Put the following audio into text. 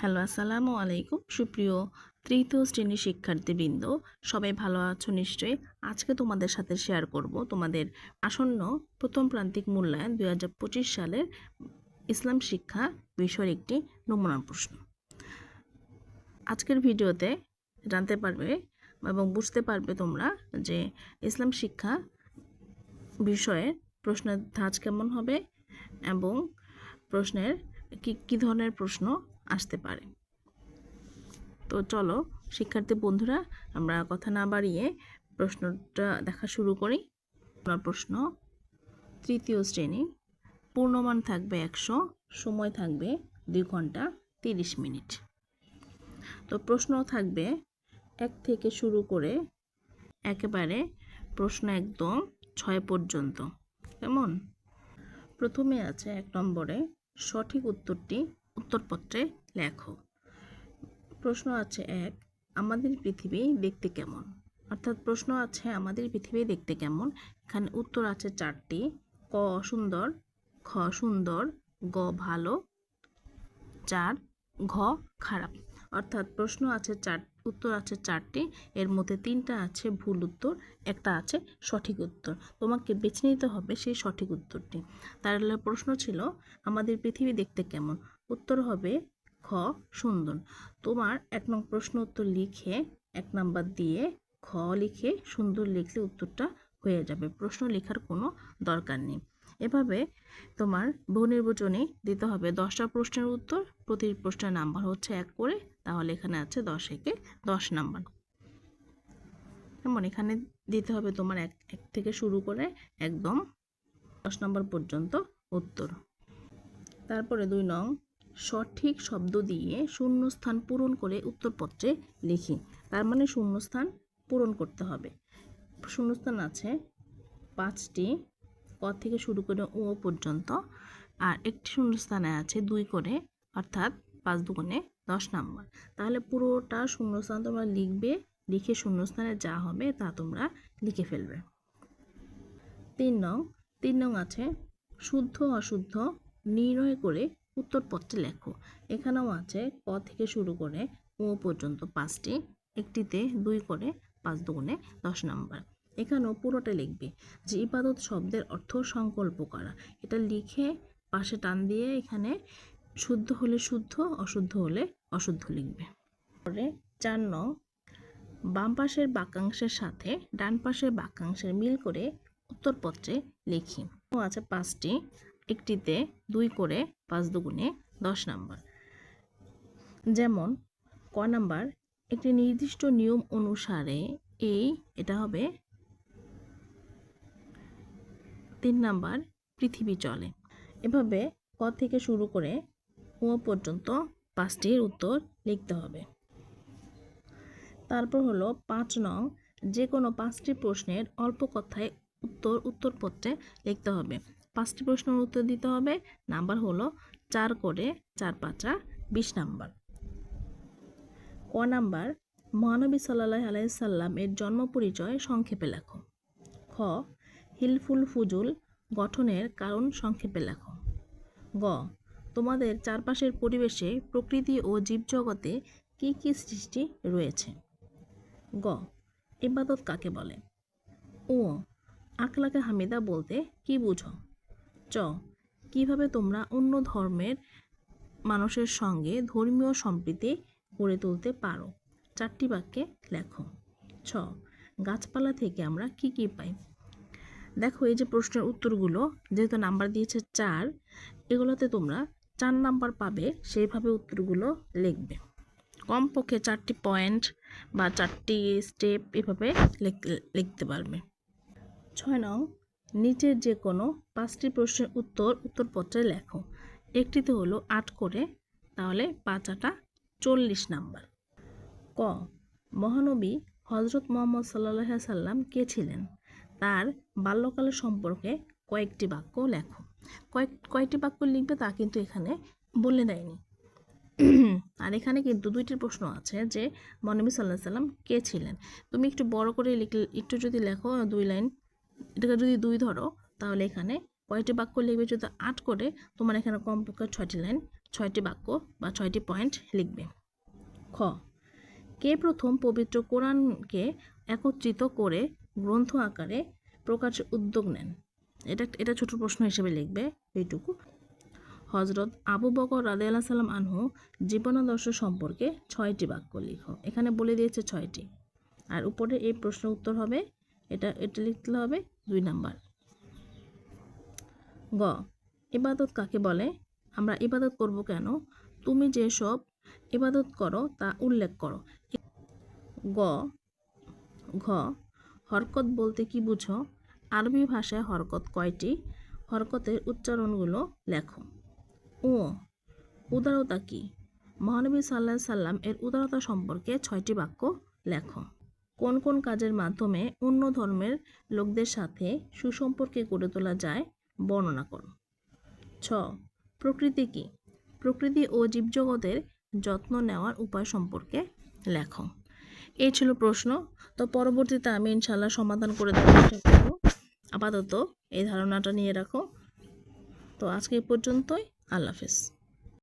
Hello, আসসালামু আলাইকুম। সুপ্রিয় তৃতীয় শ্রেণীর শিক্ষার্থীবৃন্দ, সবাই ভালো আছো নিশ্চয়ই। আজকে তোমাদের সাথে শেয়ার করব তোমাদের আসন্ন প্রথম প্রান্তিক মূল্যায়ন 2025 সালের ইসলাম শিক্ষা বিষয়ের একটি নমুনা প্রশ্ন। আজকের ভিডিওতে জানতে পারবে এবং বুঝতে পারবে তোমরা যে ইসলাম শিক্ষা বিষয়ে প্রশ্নের ধাঁচ কেমন হবে এবং প্রশ্নের কী ধরনের প্রশ্ন আসতে পারে। তো চলো শিক্ষার্থী বন্ধুরা, আমরা কথা না বাড়িয়ে প্রশ্নটা দেখা শুরু করি। প্রশ্ন, তৃতীয় শ্রেণী, পূর্ণমান থাকবে 100, সময় থাকবে 2 ঘন্টা 30 মিনিট। তো প্রশ্ন থাকবে 1 থেকে শুরু করে একেবারে প্রশ্ন একদম 6 পর্যন্ত। কেমন? প্রথমে আছে 1 নম্বরে, সঠিক উত্তরটি উত্তরপত্রে লেখো। প্রশ্ন আছে 1, আমাদের পৃথিবী দেখতে কেমন? অর্থাৎ প্রশ্ন আছে আমাদের পৃথিবী দেখতে কেমন। এখানে উত্তর আছে 4টি। ক সুন্দর, খ সুন্দর, গ ভালো, 4 ঘ খারাপ। অর্থাৎ প্রশ্ন আছে উত্তর আছে 4টি, এর মধ্যে 3টা আছে ভুল উত্তর, একটা আছে সঠিক উত্তর। তোমাকে বেছে নিতে হবে সেই সঠিক উত্তরটি। তাহলে প্রশ্ন ছিল আমাদের পৃথিবী দেখতে কেমন, উত্তর হবে খ সুন্দর। তোমার 1 নং প্রশ্ন উত্তর লিখে 1 নাম্বার দিয়ে খ লিখে সুন্দর লিখলে উত্তরটা হয়ে যাবে, প্রশ্ন লেখার কোনো দরকার নেই। এভাবে তোমার বহুনির্বাচনে দিতে হবে 10টা প্রশ্নের উত্তর, প্রতি প্রশ্নের নাম্বার হচ্ছে 1 করে, তাহলে এখানে আছে 10 একে 10 নাম্বার। যেমন এখানে দিতে হবে তোমার 1 থেকে শুরু করে একদম 10 নাম্বার পর্যন্ত উত্তর। তারপরে 2 নং, সঠিক শব্দ দিয়ে শূন্যস্থান পূরণ করে উত্তরপত্রে লিখি। তার মানে শূন্যস্থান পূরণ করতে হবে। শূন্যস্থান আছে 5টি, ক থেকে শুরু করে ও পর্যন্ত, আর একটি শূন্যস্থানে আছে 2 করে, অর্থাৎ 5 দুগুণে 10 নাম্বার। তাহলে পুরোটা শূন্যস্থান তোমরা লিখবে, লিখে শূন্যস্থানে যা হবে তা তোমরা লিখে ফেলবে। 3 নং আছে শুদ্ধ অশুদ্ধ নির্ণয় করে উত্তরপত্রে লেখো। এখানেও আছে ক থেকে শুরু করে ও পর্যন্ত 5টি, একটিতে 2 করে, 5 দুগুণে 10 নাম্বার। এখানেও পুরোটা লিখবে যে ইবাদত শব্দের অর্থ সংকল্প করা। এটা লিখে পাশে টান দিয়ে এখানে শুদ্ধ হলে শুদ্ধ, অশুদ্ধ হলে অশুদ্ধ লিখবে। পরে 4 নং, বাম পাশের বাক্যাংশের সাথে ডান পাশের বাক্যাংশের মিল করে উত্তরপত্রে লিখি। ও আছে 5টি, একটিতে 2 করে, 5 দুগুণে 10 নাম্বার। যেমন ক নাম্বার, একটি নির্দিষ্ট নিয়ম অনুসারে এটা হবে 3 নাম্বার পৃথিবী চলে। এভাবে ক থেকে শুরু করে ও পর্যন্ত 5টির উত্তর লিখতে হবে। তারপর হলো 5 নং, যে কোনো 5টি প্রশ্নের অল্প কথায় উত্তরপত্রে লিখতে হবে। 5টি প্রশ্নের উত্তর দিতে হবে, নাম্বার হলো 4 করে, 4 5 20 নাম্বার। ক নাম্বার, মহানবী সাল্লাল্লাহু আলাইহি সাল্লাম এর জন্ম পরিচয় সংক্ষেপে লেখো। খ হিলফুল ফুজুল গঠনের কারণ সংক্ষেপে লেখো। গ তোমাদের চারপাশের পরিবেশে প্রকৃতি ও জীবজগতে কি কি সৃষ্টি রয়েছে। গ ইবাদত কাকে বলে। ও আখলাকে হামিদা বলতে কি বুঝো। চ কিভাবে তোমরা অন্য ধর্মের মানুষের সঙ্গে ধর্মীয় সম্প্রীতি গড়ে তুলতে পারো। 4টি বাক্যে লেখো। ছ গাছপালা থেকে আমরা কি কি পাই। দেখো এই যে প্রশ্নের উত্তরগুলো, যেহেতু নাম্বার দিয়েছে 4, এগুলোতে তোমরা 4 নাম্বার পাবে, সেইভাবে উত্তরগুলো লিখবে। কমপক্ষে 4টি পয়েন্ট বা 4টি স্টেপ এভাবে লিখতে পারবে। 6 নং, নিচের যে কোনো 5টি প্রশ্নের উত্তরপত্রে লেখো। একটিতে হলো 8 করে, তাহলে 5 8 40 নাম্বার। ক মহানবী হযরত মুহাম্মদ সাল্লাল্লাহু আলাইহি সাল্লাম কে ছিলেন, তার বাল্যকাল সম্পর্কে কয়েকটি বাক্য লেখো। কয়েকটি বাক্য লিখবে তা কিন্তু এখানে বলে দেয়নি। আর এখানে কিন্তু 2টি প্রশ্ন আছে যে মহানবী সাল্লাল্লাহু আলাইহি সাল্লাম কে ছিলেন। তুমি একটু বড় করে লিখলে, একটু যদি লেখো 2 লাইন, এটাকে যদি 2 ধরো, তাহলে এখানে কয়টি বাক্য লিখবে। যদি 8 করে, তোমার এখানে কমপক্ষে 6টি লাইন 6টি বাক্য বা 6টি পয়েন্ট লিখবে। খ, কে প্রথম পবিত্র কোরআনকে একত্রিত করে গ্রন্থ আকারে প্রকাশের উদ্যোগ নেন? এটা ছোট প্রশ্ন হিসেবে লিখবে এইটুকু। হজরত আবু বকর রাদিয়াল্লাহু সাল্লাম আনহু জীবনাদর্শ সম্পর্কে 6টি বাক্য লিখো। এখানে বলে দিয়েছে 6টি, আর উপরে এই প্রশ্ন উত্তর হবে এটা লিখতে হবে 2 নাম্বার। গ, ইবাদত কাকে বলে? আমরা ইবাদত করব কেন? তুমি যেসব ইবাদত করো তা উল্লেখ করো। ঘ, হরকত বলতে কি বুঝো? আরবি ভাষায় হরকত কয়টি? হরকতের উচ্চারণগুলো লেখো। ও, উদারতা কি? মহানবী সাল্লাল্লাহু আলাইহি সাল্লাম এর উদারতা সম্পর্কে 6টি বাক্য লেখো। কোন কোন কাজের মাধ্যমে অন্য ধর্মের লোকদের সাথে সুসম্পর্কে গড়ে তোলা যায় বর্ণনা করো। ছ, প্রকৃতি কি? প্রকৃতি ও জীবজগতের যত্ন নেওয়ার উপায় সম্পর্কে লেখো। এই ছিল প্রশ্ন। তো পরবর্তীতে আমি ইনশাআল্লাহ সমাধান করে দেওয়ার চেষ্টা করব। আপাতত এই ধারণাটা নিয়ে রাখো। তো আজকে এই পর্যন্তই। আল্লাহ হাফেজ।